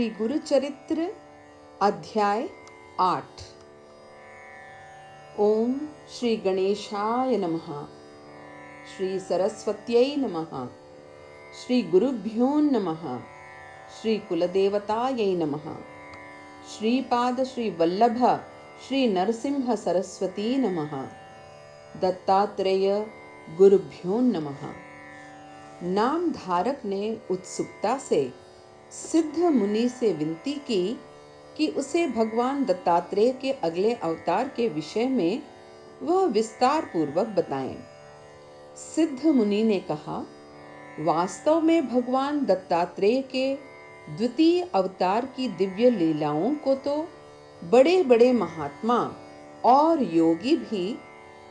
श्री गुरु चरित्र अध्याय 8। ओम श्री गणेशाय नमः। श्री सरस्वत्यै नमः। श्री गुरुभ्यो नमः। श्री कुलदेवतायै नमः। श्रीपाद श्री वल्लभ श्री नरसिंह सरस्वती नमः। दत्तात्रेय गुरुभ्यो नमः। नाम धारक ने उत्सुकता से सिद्ध मुनि से विनती की कि उसे भगवान दत्तात्रेय के अगले अवतार के विषय में वह विस्तार पूर्वक बताएं। सिद्ध मुनि ने कहा, वास्तव में भगवान दत्तात्रेय के द्वितीय अवतार की दिव्य लीलाओं को तो बड़े बड़े महात्मा और योगी भी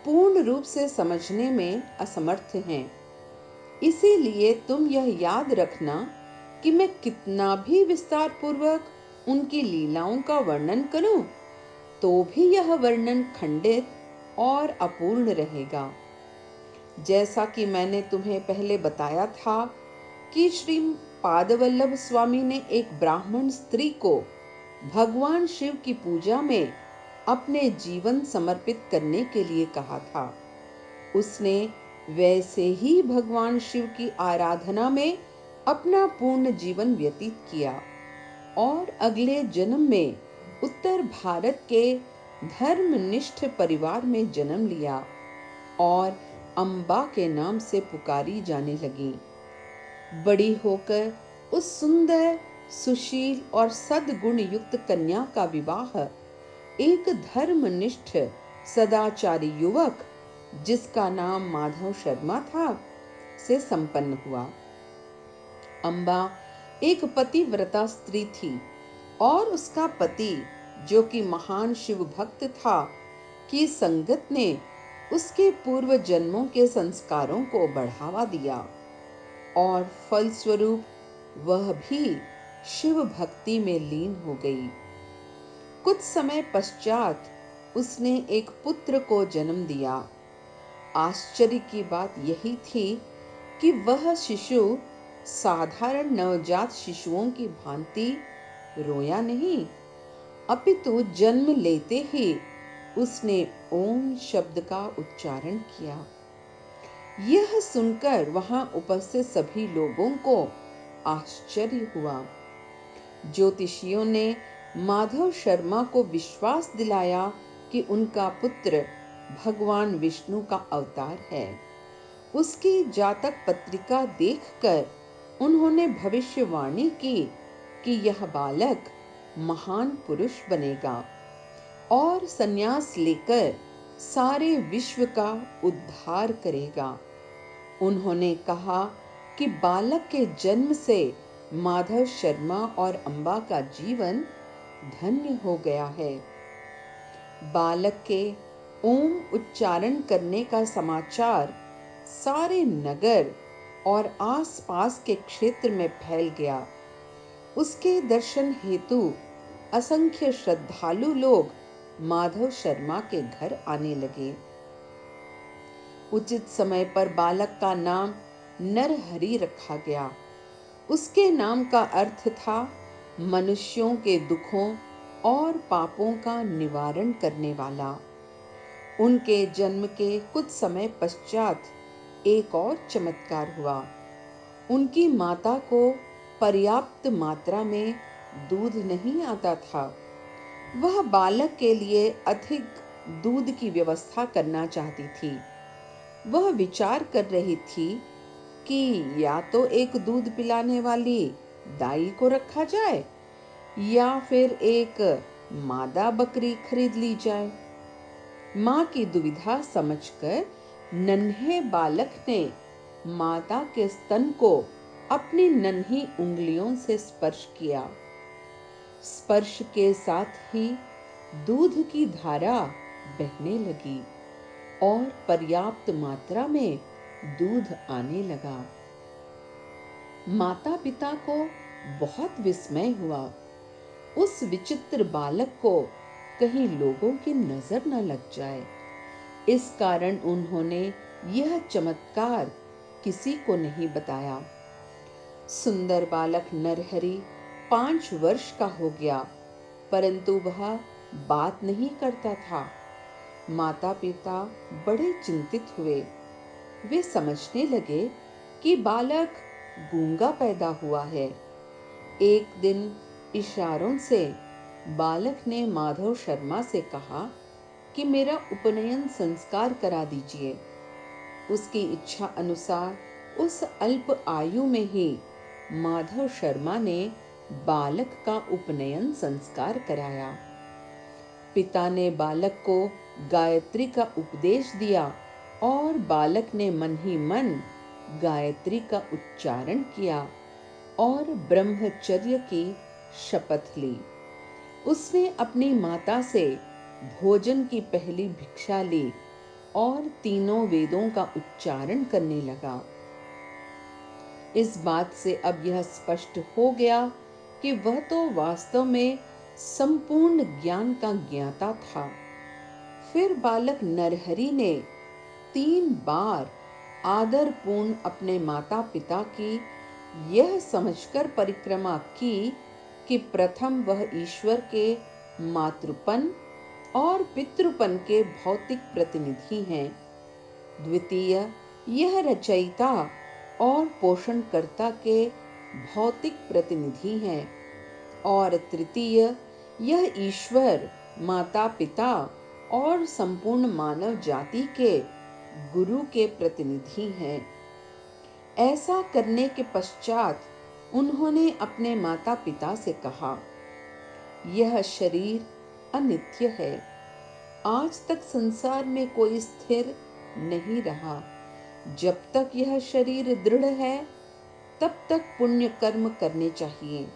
पूर्ण रूप से समझने में असमर्थ हैं। इसीलिए तुम यह याद रखना कि मैं कितना भी विस्तार पूर्वक उनकी लीलाओं का वर्णन करूं, तो भी यह वर्णन खंडित और अपूर्ण रहेगा। जैसा कि मैंने तुम्हें पहले बताया था कि श्री पादवल्लभ स्वामी ने एक ब्राह्मण स्त्री को भगवान शिव की पूजा में अपने जीवन समर्पित करने के लिए कहा था। उसने वैसे ही भगवान शिव की आराधना में अपना पूर्ण जीवन व्यतीत किया और अगले जन्म में उत्तर भारत के धर्मनिष्ठ परिवार में जन्म लिया और अम्बा के नाम से पुकारी जाने लगी। बड़ी होकर उस सुंदर, सुशील और सद्गुण युक्त कन्या का विवाह एक धर्मनिष्ठ सदाचारी युवक, जिसका नाम माधव शर्मा था, से संपन्न हुआ। अम्बा एक पतिव्रता स्त्री थी और उसका पति, जो कि महान शिव भक्त था, की संगत ने उसके पूर्व जन्मों के संस्कारों को बढ़ावा दिया और फलस्वरूप वह भी शिव भक्ति में लीन हो गई। कुछ समय पश्चात उसने एक पुत्र को जन्म दिया। आश्चर्य की बात यही थी कि वह शिशु साधारण नवजात शिशुओं की भांति रोया नहीं, अपितु जन्म लेते ही उसने ओम शब्द का उच्चारण किया। यह सुनकर वहां उपस्थित सभी लोगों को आश्चर्य हुआ। ज्योतिषियों ने माधव शर्मा को विश्वास दिलाया कि उनका पुत्र भगवान विष्णु का अवतार है। उसकी जातक पत्रिका देखकर उन्होंने भविष्यवाणी की कि यह बालक महान पुरुष बनेगा और संन्यास लेकर सारे विश्व का उद्धार करेगा। उन्होंने कहा कि बालक के जन्म से माधव शर्मा और अम्बा का जीवन धन्य हो गया है। बालक के ओम उच्चारण करने का समाचार सारे नगर और आसपास के क्षेत्र में फैल गया। उसके दर्शन हेतु असंख्य श्रद्धालु लोग माधव शर्मा के घर आने लगे। उचित समय पर बालक का नाम नरहरि रखा गया। उसके नाम का अर्थ था मनुष्यों के दुखों और पापों का निवारण करने वाला। उनके जन्म के कुछ समय पश्चात एक और चमत्कार हुआ। उनकी माता को पर्याप्त मात्रा में दूध नहीं आता था। वह बालक के लिए अधिक दूध की व्यवस्था करना चाहती थी। वह विचार कर रही थी कि या तो एक दूध पिलाने वाली दाई को रखा जाए या फिर एक मादा बकरी खरीद ली जाए। माँ की दुविधा समझकर नन्हे बालक ने माता के स्तन को अपनी नन्ही उंगलियों से स्पर्श किया। स्पर्श के साथ ही दूध की धारा बहने लगी और पर्याप्त मात्रा में दूध आने लगा। माता पिता को बहुत विस्मय हुआ। उस विचित्र बालक को कहीं लोगों की नजर न लग जाए, इस कारण उन्होंने यह चमत्कार किसी को नहीं बताया। सुंदर बालक नरहरि 5 वर्ष का हो गया, परंतु वह बात नहीं करता था। माता पिता बड़े चिंतित हुए। वे समझने लगे कि बालक गूंगा पैदा हुआ है। एक दिन इशारों से बालक ने माधव शर्मा से कहा कि मेरा उपनयन संस्कार करा दीजिए। उसकी इच्छा अनुसार उस अल्प आयु में ही माधव शर्मा ने बालक का उपनयन संस्कार कराया। पिता ने बालक को गायत्री का उपदेश दिया और बालक ने मन ही मन गायत्री का उच्चारण किया और ब्रह्मचर्य की शपथ ली। उसने अपनी माता से भोजन की पहली भिक्षा ली और तीनों वेदों का उच्चारण करने लगा। इस बात से अब यह स्पष्ट हो गया कि वह तो वास्तव में संपूर्ण ज्ञान का ज्ञाता था। फिर बालक नरहरि ने 3 बार आदरपूर्ण अपने माता पिता की यह समझकर परिक्रमा की कि प्रथम वह ईश्वर के मातृपन और पितृपन के भौतिक प्रतिनिधि हैं, द्वितीय यह रचयिता और पोषणकर्ता के भौतिक प्रतिनिधि हैं, और तृतीय यह ईश्वर, माता पिता और संपूर्ण मानव जाति के गुरु के प्रतिनिधि हैं। ऐसा करने के पश्चात उन्होंने अपने माता पिता से कहा, यह शरीर अनित्य है। आज तक संसार में कोई स्थिर नहीं रहा। जब तक यह शरीर दृढ़ है, तब तक पुण्य कर्म करने चाहिए,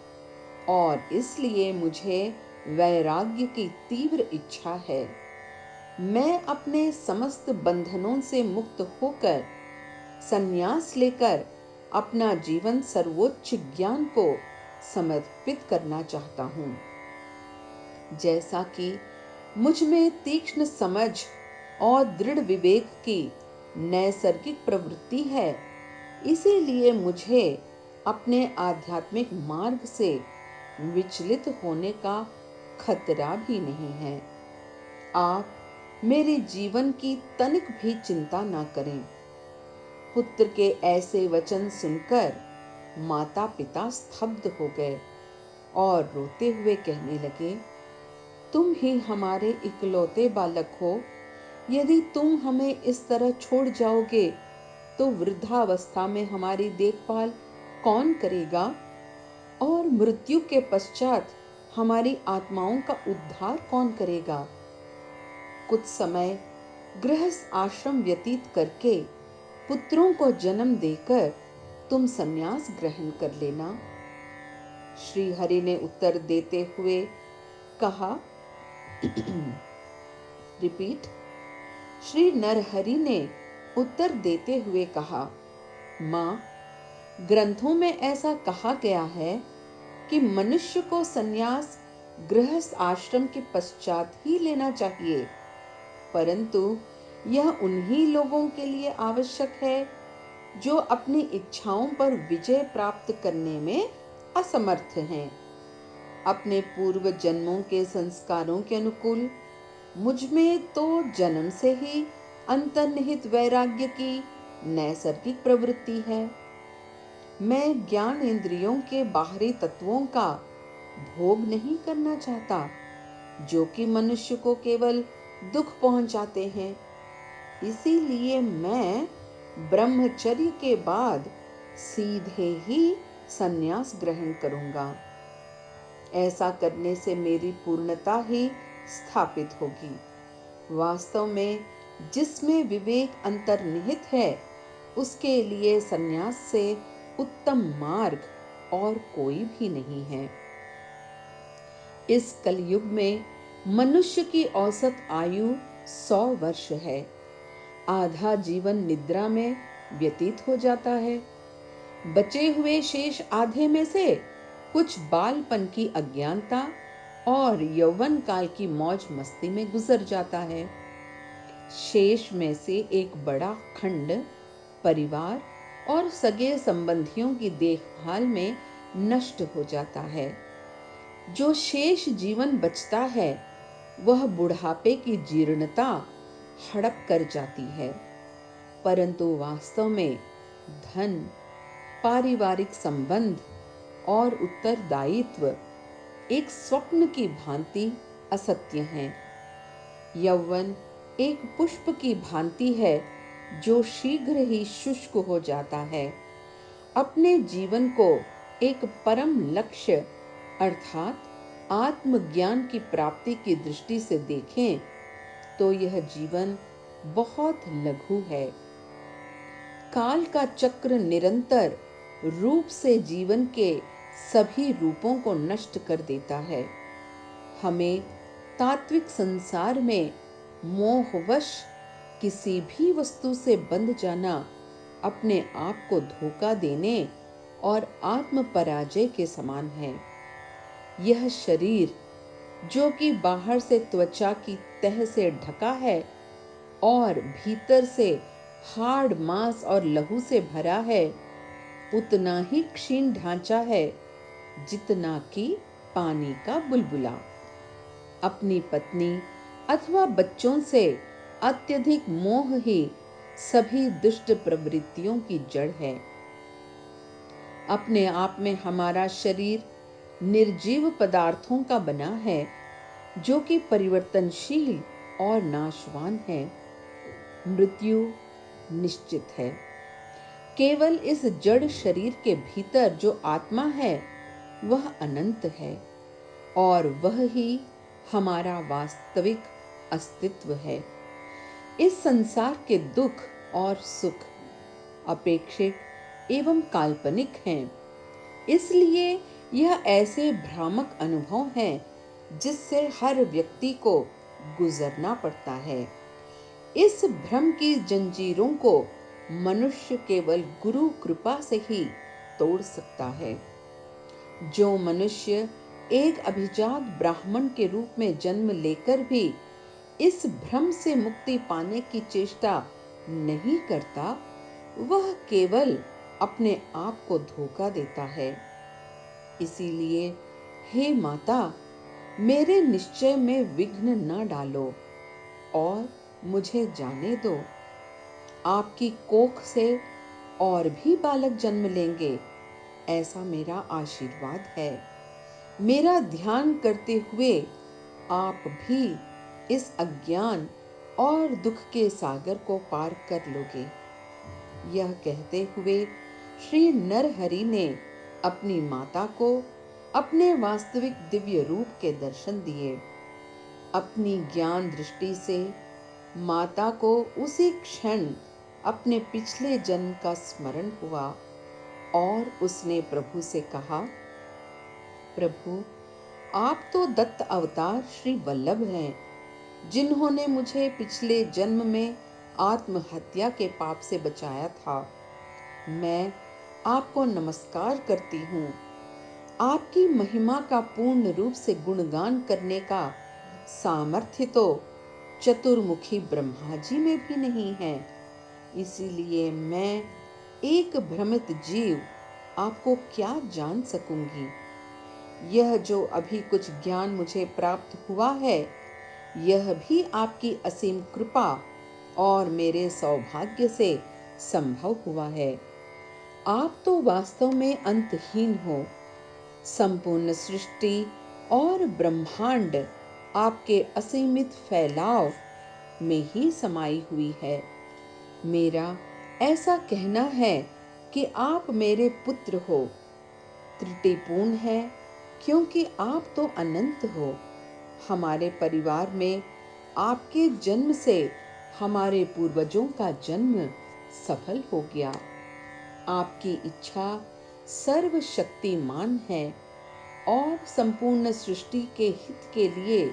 और इसलिए मुझे वैराग्य की तीव्र इच्छा है। मैं अपने समस्त बंधनों से मुक्त होकर संन्यास लेकर अपना जीवन सर्वोच्च ज्ञान को समर्पित करना चाहता हूँ। जैसा कि मुझ में तीक्ष्ण समझ और दृढ़ विवेक की नैसर्गिक प्रवृत्ति है, इसीलिए मुझे अपने आध्यात्मिक मार्ग से विचलित होने का खतरा भी नहीं है। आप मेरे जीवन की तनिक भी चिंता न करें। पुत्र के ऐसे वचन सुनकर माता पिता स्तब्ध हो गए और रोते हुए कहने लगे, तुम ही हमारे इकलौते बालक हो। यदि तुम हमें इस तरह छोड़ जाओगे तो वृद्धावस्था में हमारी देखभाल कौन करेगा, और मृत्यु के पश्चात हमारी आत्माओं का उद्धार कौन करेगा। कुछ समय गृहस्थ आश्रम व्यतीत करके पुत्रों को जन्म देकर तुम संन्यास ग्रहण कर लेना। श्री हरि ने उत्तर देते हुए कहा रिपीट श्री नरहरि ने उत्तर देते हुए कहा, माँ, ग्रंथों में ऐसा कहा गया है कि मनुष्य को संन्यास गृहस्थ आश्रम के पश्चात ही लेना चाहिए, परंतु यह उन्हीं लोगों के लिए आवश्यक है जो अपनी इच्छाओं पर विजय प्राप्त करने में असमर्थ हैं। अपने पूर्व जन्मों के संस्कारों के अनुकूल मुझ में तो जन्म से ही अंतर्निहित वैराग्य की नैसर्गिक प्रवृत्ति है। मैं ज्ञान इंद्रियों के बाहरी तत्वों का भोग नहीं करना चाहता, जो कि मनुष्य को केवल दुख पहुंचाते हैं। इसीलिए मैं ब्रह्मचर्य के बाद सीधे ही संन्यास ग्रहण करूंगा। ऐसा करने से मेरी पूर्णता ही स्थापित होगी। वास्तव में जिसमें विवेक अंतर्निहित है, उसके लिए संन्यास से उत्तम मार्ग और कोई भी नहीं है। इस कलयुग में मनुष्य की औसत आयु 100 वर्ष है। आधा जीवन निद्रा में व्यतीत हो जाता है। बचे हुए शेष आधे में से कुछ बालपन की अज्ञानता और यौवन काल की मौज मस्ती में गुजर जाता है। शेष में से एक बड़ा खंड परिवार और सगे संबंधियों की देखभाल में नष्ट हो जाता है। जो शेष जीवन बचता है वह बुढ़ापे की जीर्णता हड़प कर जाती है, परंतु वास्तव में धन, पारिवारिक संबंध और उत्तरदायित्व एक स्वप्न की भांति असत्य हैं। यौवन एक पुष्प की भांति है जो शीघ्र ही शुष्क हो जाता है। अपने जीवन को एक परम लक्ष्य अर्थात आत्मज्ञान की प्राप्ति की दृष्टि से देखें तो यह जीवन बहुत लघु है। काल का चक्र निरंतर रूप से जीवन के सभी रूपों को नष्ट कर देता है। हमें तात्विक संसार में मोहवश किसी भी वस्तु से बंध जाना अपने आप को धोखा देने और आत्म पराजय के समान है। यह शरीर जो कि बाहर से त्वचा की तह से ढका है और भीतर से हाड़, मांस और लहू से भरा है, उतना ही क्षीण ढांचा है जितना कि पानी का बुलबुला। अपनी पत्नी अथवा बच्चों से अत्यधिक मोह ही सभी दुष्ट प्रवृत्तियों की जड़ है। अपने आप में हमारा शरीर निर्जीव पदार्थों का बना है जो कि परिवर्तनशील और नाशवान है। मृत्यु निश्चित है। केवल इस जड़ शरीर के भीतर जो आत्मा है वह अनंत है और वह ही हमारा वास्तविक अस्तित्व है। इस संसार के दुख और सुख अपेक्षित एवं काल्पनिक हैं, इसलिए यह ऐसे भ्रामक अनुभव हैं जिससे हर व्यक्ति को गुजरना पड़ता है। इस भ्रम की जंजीरों को मनुष्य केवल गुरु कृपा से ही तोड़ सकता है। जो मनुष्य एक अभिजात ब्राह्मण के रूप में जन्म लेकर भी इस भ्रम से मुक्ति पाने की चेष्टा नहीं करता, वह केवल अपने आप को धोखा देता है। इसीलिए हे माता, मेरे निश्चय में विघ्न न डालो और मुझे जाने दो। आपकी कोख से और भी बालक जन्म लेंगे, ऐसा मेरा आशीर्वाद है। मेरा ध्यान करते हुए आप भी इस अज्ञान और दुख के सागर को पार कर लोगे। यह कहते हुए श्री नरहरि ने अपनी माता को अपने वास्तविक दिव्य रूप के दर्शन दिए। अपनी ज्ञान दृष्टि से माता को उसी क्षण अपने पिछले जन्म का स्मरण हुआ और उसने प्रभु से कहा, प्रभु, आप तो दत्त अवतार श्री वल्लभ हैं, जिन्होंने मुझे पिछले जन्म में आत्महत्या के पाप से बचाया था। मैं आपको नमस्कार करती हूँ। आपकी महिमा का पूर्ण रूप से गुणगान करने का सामर्थ्य तो चतुर्मुखी ब्रह्मा जी में भी नहीं है। इसीलिए मैं एक भ्रमित जीव आपको क्या जान सकूंगी। यह जो अभी कुछ ज्ञान मुझे प्राप्त हुआ है, यह भी आपकी असीम कृपा और मेरे सौभाग्य से संभव हुआ है। आप तो वास्तव में अंतहीन हो। संपूर्ण सृष्टि और ब्रह्मांड आपके असीमित फैलाव में ही समाई हुई है। मेरा ऐसा कहना है कि आप मेरे पुत्र हो। त्रुटिपूर्ण है क्योंकि आप तो अनंत हो। हमारे परिवार में आपके जन्म से हमारे पूर्वजों का जन्म सफल हो गया। आपकी इच्छा सर्वशक्तिमान है और संपूर्ण सृष्टि के हित के लिए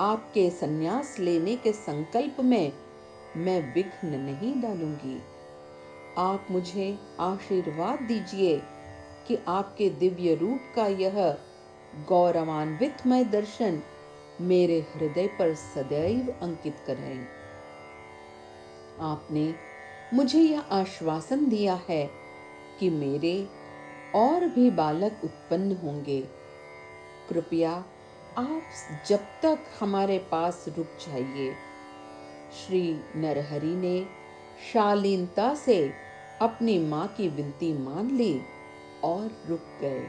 आपके संन्यास लेने के संकल्प में मैं विघ्न नहीं डालूंगी। आप मुझे आशीर्वाद दीजिए कि आपके दिव्य रूप का यह गौरवान्वितमय दर्शन मेरे हृदय पर सदैव अंकित करें। आपने मुझे यह आश्वासन दिया है कि मेरे और भी बालक उत्पन्न होंगे। कृपया आप जब तक हमारे पास रुक जाइए। श्री नरहरि ने शालीनता से अपनी माँ की विनती मान ली और रुक गए।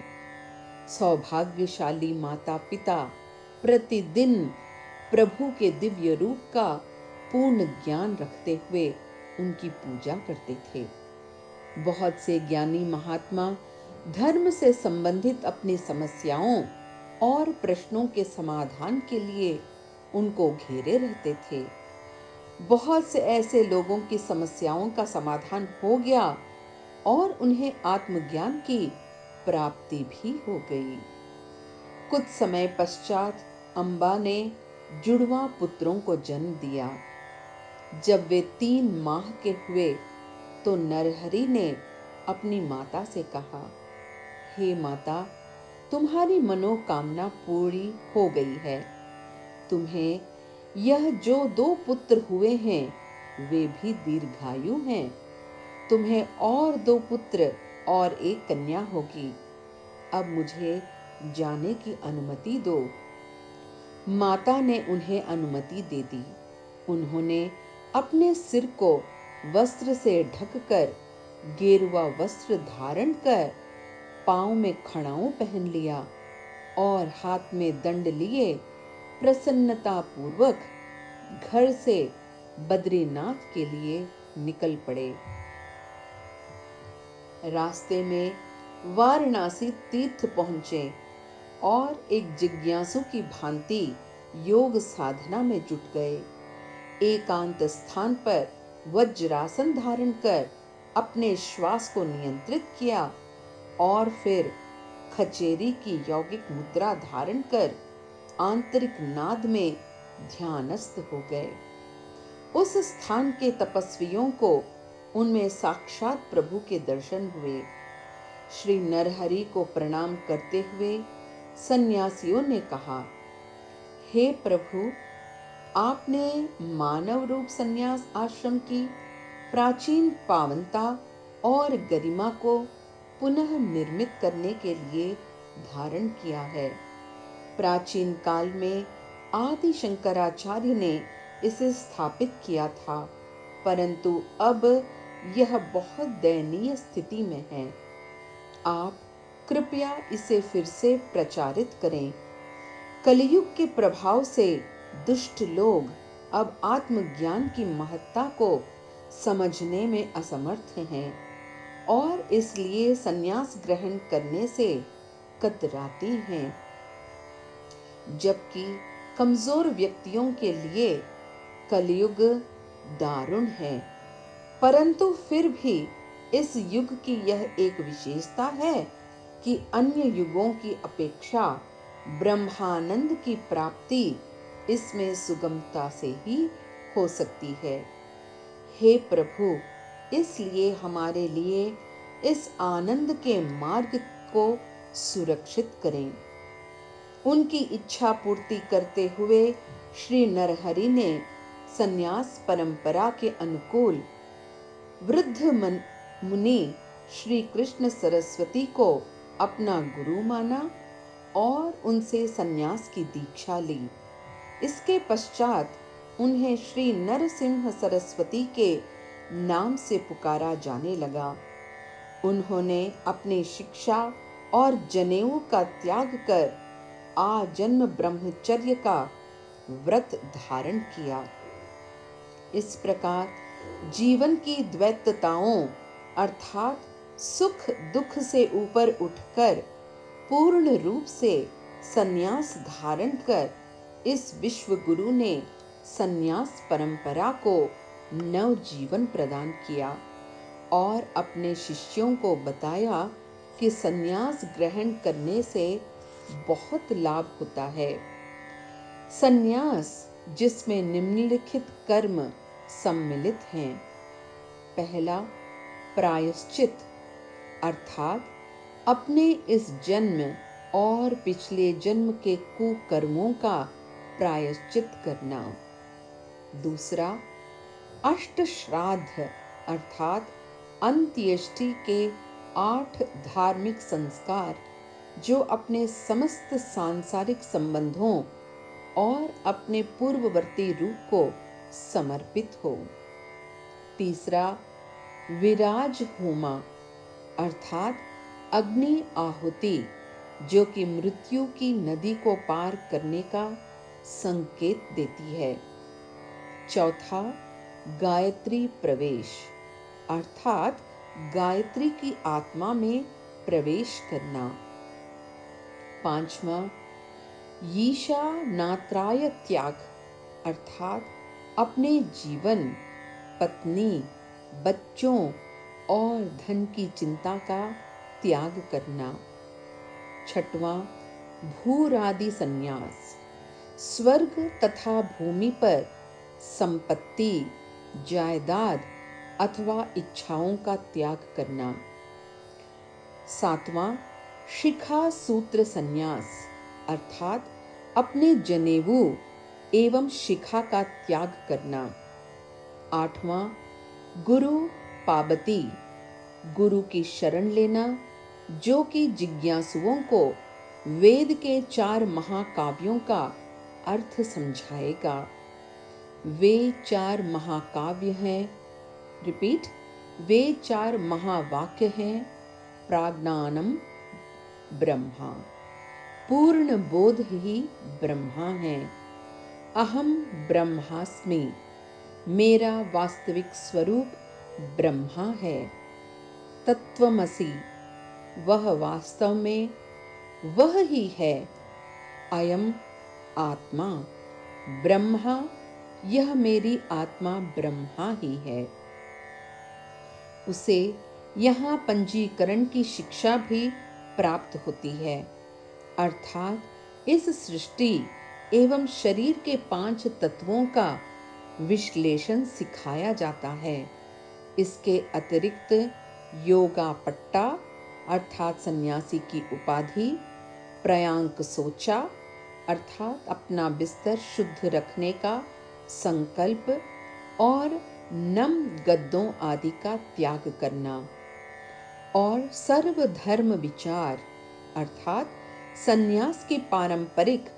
सौभाग्यशाली माता पिता प्रतिदिन प्रभु के दिव्य रूप का पूर्ण ज्ञान रखते हुए उनकी पूजा करते थे। बहुत से ज्ञानी महात्मा धर्म से संबंधित अपनी समस्याओं और प्रश्नों के समाधान के लिए उनको घेरे रहते थे। बहुत से ऐसे लोगों की समस्याओं का समाधान हो गया और उन्हें आत्मज्ञान की प्राप्ति भी हो गई। कुछ समय पश्चात अम्बा ने जुड़वा पुत्रों को जन्म दिया। जब वे 3 माह के हुए तो नरहरि ने अपनी माता से कहा, हे माता, तुम्हारी मनोकामना पूरी हो गई है। तुम्हें यह जो 2 पुत्र हुए हैं वे भी दीर्घायु हैं। तुम्हें और 2 पुत्र और 1 कन्या होगी। अब मुझे जाने की अनुमति दो। माता ने उन्हें अनुमति दे दी। उन्होंने अपने सिर को वस्त्र से ढककर गेरुआ वस्त्र धारण कर पांव में खड़ाऊं पहन लिया और हाथ में दंड लिए प्रसन्नता पूर्वक घर से बद्रीनाथ के लिए निकल पड़े। रास्ते में वाराणसी तीर्थ पहुंचे और एक जिज्ञासु की भांति योग साधना में जुट गए। एकांत स्थान पर वज्रासन धारण कर अपने श्वास को नियंत्रित किया और फिर खचेरी की यौगिक मुद्रा धारण कर आंतरिक नाद में ध्यानस्थ हो गए। उस स्थान के तपस्वियों को उनमें साक्षात प्रभु के दर्शन हुए। श्री नरहरि को प्रणाम करते हुए सन्यासियों ने कहा, हे प्रभु, आपने मानव रूप सन्यास आश्रम की प्राचीन पावनता और गरिमा को पुनः निर्मित करने के लिए धारण किया है। प्राचीन काल में आदि शंकराचार्य ने इसे स्थापित किया था, परंतु अब यह बहुत दयनीय स्थिति में है। आप कृपया इसे फिर से प्रचारित करें। कलयुग के प्रभाव से दुष्ट लोग अब आत्मज्ञान की महत्ता को समझने में असमर्थ हैं और इसलिए संन्यास ग्रहण करने से कतराते हैं, जबकि कमजोर व्यक्तियों के लिए कलयुग दारुण है। परंतु फिर भी इस युग की यह एक विशेषता है कि अन्य युगों की अपेक्षा ब्रह्मानंद की प्राप्ति इसमें सुगमता से ही हो सकती है। हे प्रभु, इसलिए हमारे लिए इस आनंद के मार्ग को सुरक्षित करें। उनकी इच्छा पूर्ति करते हुए श्री नरहरि ने संन्यास परंपरा के अनुकूल वृद्ध मुनि श्री कृष्ण सरस्वती को अपना गुरु माना और उनसे संन्यास की दीक्षा ली। इसके पश्चात उन्हें श्री नरसिंह सरस्वती के नाम से पुकारा जाने लगा। उन्होंने अपनी शिक्षा और जनेऊ का त्याग कर आजन्म ब्रह्मचर्य का व्रत धारण किया। इस प्रकार जीवन की द्वैतताओं अर्थात सुख दुख से ऊपर उठकर पूर्ण रूप से संन्यास धारण कर इस विश्व गुरु ने संन्यास परंपरा को नव जीवन प्रदान किया और अपने शिष्यों को बताया कि संन्यास ग्रहण करने से बहुत लाभ होता है। संन्यास जिसमें निम्नलिखित कर्म सम्मिलित हैं। पहला, प्रायश्चित अर्थात अपने इस जन्म और पिछले जन्म के कुकर्मों का प्रायश्चित करना। दूसरा, अष्ट श्राद्ध अर्थात अंत्येष्टि के 8 धार्मिक संस्कार जो अपने समस्त सांसारिक संबंधों और अपने पूर्ववर्ती रूप को समर्पित हो। तीसरा, विराज होमा अर्थात अग्नि आहुति, जो कि मृत्यु की नदी को पार करने का संकेत देती है। चौथा, गायत्री प्रवेश अर्थात गायत्री की आत्मा में प्रवेश करना। पांचवा, ईशा नात्राय त्याग अर्थात अपने जीवन, पत्नी, बच्चों और धन की चिंता का त्याग करना। छठवां, भूरादि संन्यास स्वर्ग तथा भूमि पर संपत्ति, जायदाद अथवा इच्छाओं का त्याग करना। सातवां, शिखा सूत्र संन्यास अर्थात अपने जनेऊ एवं शिखा का त्याग करना। आठवां, गुरु पाबती गुरु की शरण लेना, जो कि जिज्ञासुओं को वेद के 4 महाकाव्यों का अर्थ समझाएगा। वे 4 महाकाव्य हैं, रिपीट, वे 4 महावाक्य हैं। प्राज्ञानम ब्रह्मा, पूर्ण बोध ही ब्रह्मा है। अहम ब्रह्मास्मि, मेरा वास्तविक स्वरूप ब्रह्मा है। तत्वमसि, वह वास्तव में वह ही है। अयम आत्मा ब्रह्मा, यह मेरी आत्मा ब्रह्मा ही है। उसे यहाँ पंजीकरण की शिक्षा भी प्राप्त होती है, अर्थात इस सृष्टि एवं शरीर के 5 तत्वों का विश्लेषण सिखाया जाता है। इसके अतिरिक्त योगा पट्टा अर्थात सन्यासी की उपाधि, प्रयांक सोचा अर्थात अपना बिस्तर शुद्ध रखने का संकल्प और नम गद्दों आदि का त्याग करना, और सर्वधर्म विचार अर्थात सन्यास की पारंपरिक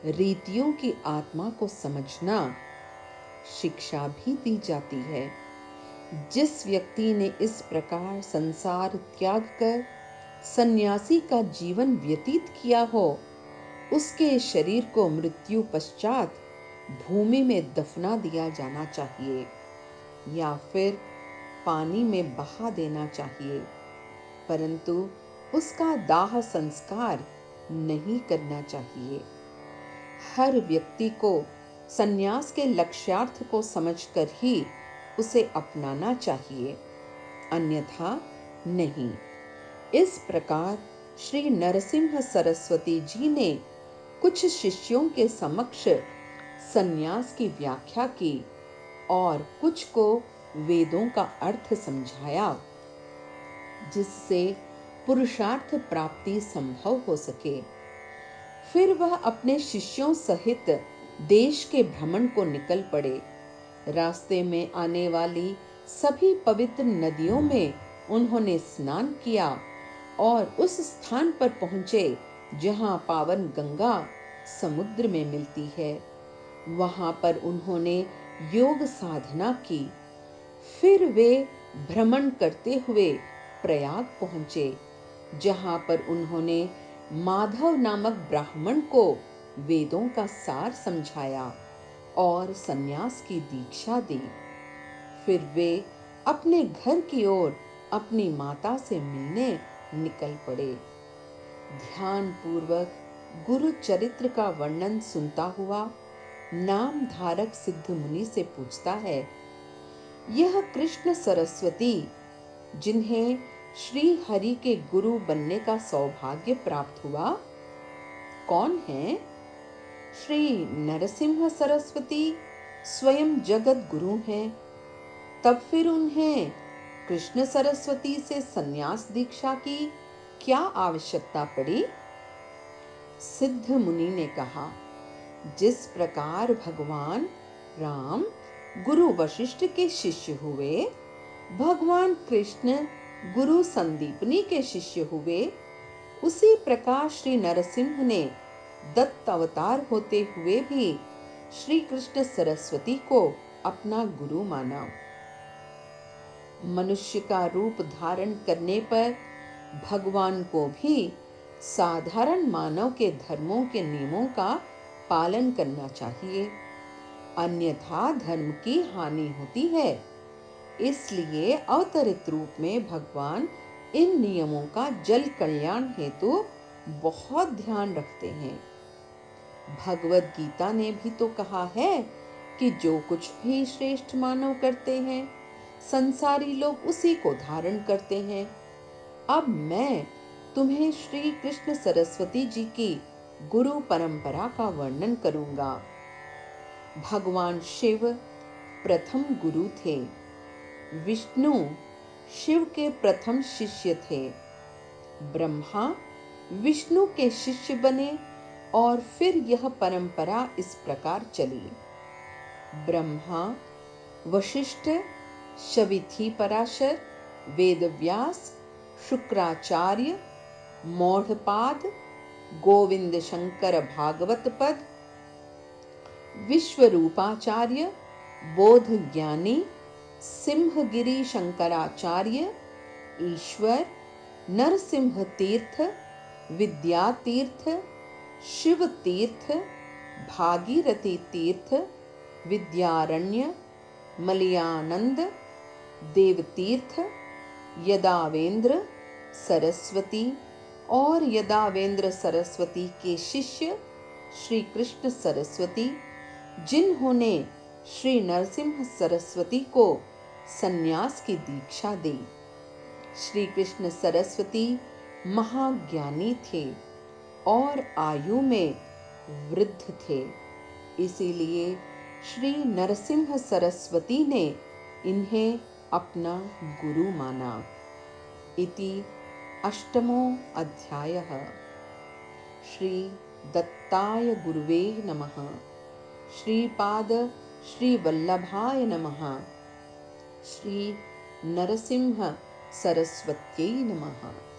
रीतियों की आत्मा को समझना शिक्षा भी दी जाती है। जिस व्यक्ति ने इस प्रकार संसार त्याग कर सन्यासी का जीवन व्यतीत किया हो, उसके शरीर को मृत्यु पश्चात भूमि में दफना दिया जाना चाहिए या फिर पानी में बहा देना चाहिए, परंतु उसका दाह संस्कार नहीं करना चाहिए। हर व्यक्ति को सन्यास के लक्ष्यार्थ को समझकर ही उसे अपनाना चाहिए, अन्यथा नहीं। इस प्रकार श्री नरसिंह सरस्वती जी ने कुछ शिष्यों के समक्ष सन्यास की व्याख्या की और कुछ को वेदों का अर्थ समझाया, जिससे पुरुषार्थ प्राप्ति संभव हो सके। फिर वह अपने शिष्यों सहित देश के भ्रमण को निकल पड़े। रास्ते में आने वाली सभी पवित्र नदियों में उन्होंने स्नान किया और उस स्थान पर पहुंचे जहां पावन गंगा समुद्र में मिलती है। वहां पर उन्होंने योग साधना की। फिर वे भ्रमण करते हुए प्रयाग पहुंचे, जहां पर उन्होंने माधव नामक ब्राह्मण को वेदों का सार समझाया और सन्यास की दीक्षा दी। फिर वे अपने घर की ओर अपनी माता से मिलने निकल पड़े। ध्यान पूर्वक गुरु चरित्र का वर्णन सुनता हुआ नाम धारक सिद्ध मुनि से पूछता है, यह कृष्ण सरस्वती जिन्हें श्री हरि के गुरु बनने का सौभाग्य प्राप्त हुआ, कौन है? श्री नरसिंह सरस्वती स्वयं जगत गुरु हैं। तब फिर उन्हें कृष्ण सरस्वती से सन्यास दीक्षा की क्या आवश्यकता पड़ी? सिद्ध मुनि ने कहा, जिस प्रकार भगवान राम गुरु वशिष्ठ के शिष्य हुए, भगवान कृष्ण गुरु संदीपनी के शिष्य हुए, उसी प्रकार श्री नरसिंह ने दत्त अवतार होते हुए भी श्री कृष्ण सरस्वती को अपना गुरु माना। मनुष्य का रूप धारण करने पर भगवान को भी साधारण मानव के धर्मों के नियमों का पालन करना चाहिए, अन्यथा धर्म की हानि होती है। इसलिए अवतरित रूप में भगवान इन नियमों का जल कल्याण हेतु बहुत ध्यान रखते हैं। भगवत गीता ने भी तो कहा है कि जो कुछ भी श्रेष्ठ मानव करते हैं, संसारी लोग उसी को धारण करते हैं। अब मैं तुम्हें श्री कृष्ण सरस्वती जी की गुरु परंपरा का वर्णन करूंगा। भगवान शिव प्रथम गुरु थे। विष्णु शिव के प्रथम शिष्य थे। ब्रह्मा विष्णु के शिष्य बने और फिर यह परंपरा इस प्रकार चली। ब्रह्मा, वशिष्ठ, शविथी पराशर, वेदव्यास, शुक्राचार्य, मौढ़पाद, गोविंद शंकर भागवत पद, विश्वरूपाचार्य, बोध ज्ञानी, सिंहगिरी शंकराचार्य, ईश्वर, नरसिंह तीर्थ, विद्या तीर्थ, शिव तीर्थ, भागीरथी तीर्थ, विद्यारण्य, मलयानंद, देवतीर्थ, यदावेंद्र सरस्वती और यदावेंद्र सरस्वती के शिष्य श्री कृष्ण सरस्वती, जिन्होंने श्री नरसिंह सरस्वती को सन्यास की दीक्षा दी। श्री कृष्ण सरस्वती महाज्ञानी थे और आयु में वृद्ध थे, इसीलिए श्री नरसिंह सरस्वती ने इन्हें अपना गुरु माना। इति अष्टमो अध्यायः। श्री दत्ताय गुरुवे नमः। श्रीपाद श्री वल्लभाय नमः। श्री नरसिंह सरस्वत्यै नमः।